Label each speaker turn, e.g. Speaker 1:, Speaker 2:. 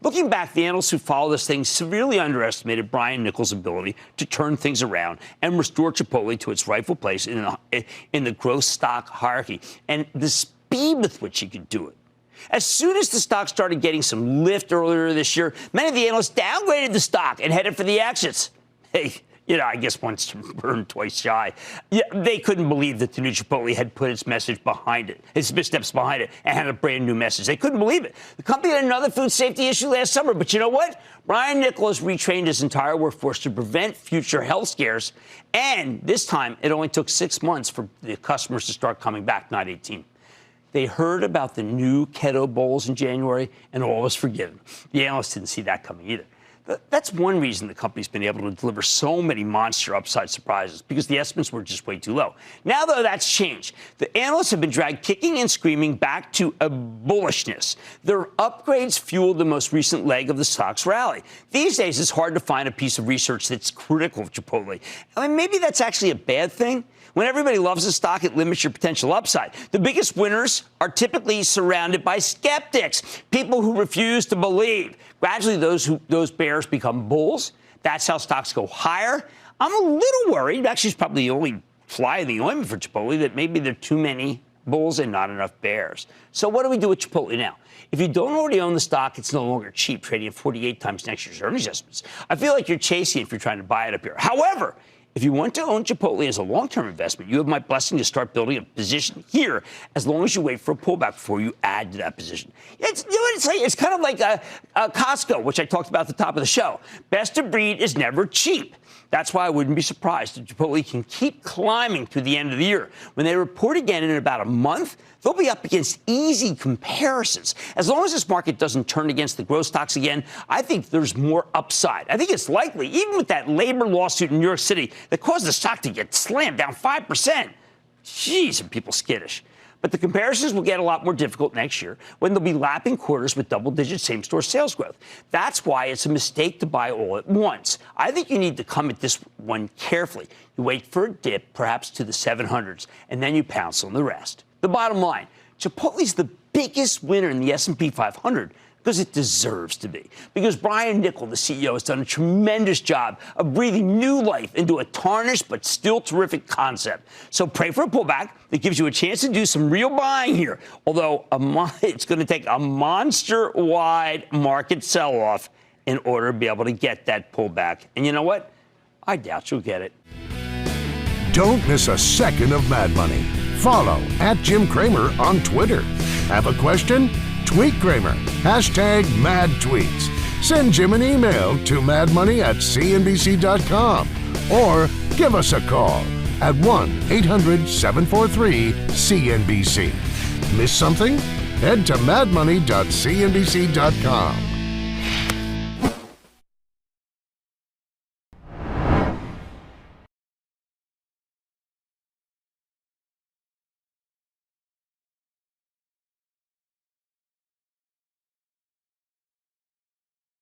Speaker 1: Looking back, the analysts who follow this thing severely underestimated Brian Niccol's ability to turn things around and restore Chipotle to its rightful place in the growth stock hierarchy, and the speed with which he could do it. As soon as the stock started getting some lift earlier this year, many of the analysts downgraded the stock and headed for the exits. Hey, I guess once burned, twice shy. Yeah, they couldn't believe that the new Chipotle had put its message behind it, its missteps behind it, and had a brand new message. They couldn't believe it. The company had another food safety issue last summer, but you know what? Brian Niccol has retrained his entire workforce to prevent future health scares, and this time it only took 6 months for the customers to start coming back, not 18. They heard about the new keto bowls in January, and all was forgiven. The analysts didn't see that coming either. That's one reason the company's been able to deliver so many monster upside surprises, because the estimates were just way too low. Now, though, that's changed. The analysts have been dragged kicking and screaming back to a bullishness. Their upgrades fueled the most recent leg of the stock's rally. These days, it's hard to find a piece of research that's critical of Chipotle. I mean, maybe that's actually a bad thing. When everybody loves a stock, it limits your potential upside. The biggest winners are typically surrounded by skeptics, people who refuse to believe. Gradually, those bears become bulls. That's how stocks go higher. I'm a little worried. Actually, it's probably the only fly in the ointment for Chipotle that maybe there are too many bulls and not enough bears. So what do we do with Chipotle now? If you don't already own the stock, it's no longer cheap, trading at 48 times next year's earnings estimates. I feel like you're chasing it if you're trying to buy it up here. However, if you want to own Chipotle as a long-term investment, you have my blessing to start building a position here as long as you wait for a pullback before you add to that position. It's kind of like a Costco, which I talked about at the top of the show. Best of breed is never cheap. That's why I wouldn't be surprised if Chipotle can keep climbing through the end of the year. When they report again in about a month, they'll be up against easy comparisons. As long as this market doesn't turn against the growth stocks again, I think there's more upside. I think it's likely, even with that labor lawsuit in New York City that caused the stock to get slammed down 5%. Jeez, are people skittish. But the comparisons will get a lot more difficult next year when they'll be lapping quarters with double-digit same-store sales growth. That's why it's a mistake to buy all at once. I think you need to come at this one carefully. You wait for a dip, perhaps to the 700s, and then you pounce on the rest. The bottom line, Chipotle's the biggest winner in the S&P 500 because it deserves to be. Because Brian Niccol, the CEO, has done a tremendous job of breathing new life into a tarnished but still terrific concept. So pray for a pullback that gives you a chance to do some real buying here. Although it's going to take a monster-wide market sell-off in order to be able to get that pullback. And you know what? I doubt you'll get it.
Speaker 2: Don't miss a second of Mad Money. Follow @Jim Cramer on Twitter. Have a question? Tweet Cramer. #MadTweets. Send Jim an email to madmoney@cnbc.com or give us a call at 1-800-743-CNBC. Miss something? Head to madmoney.cnbc.com.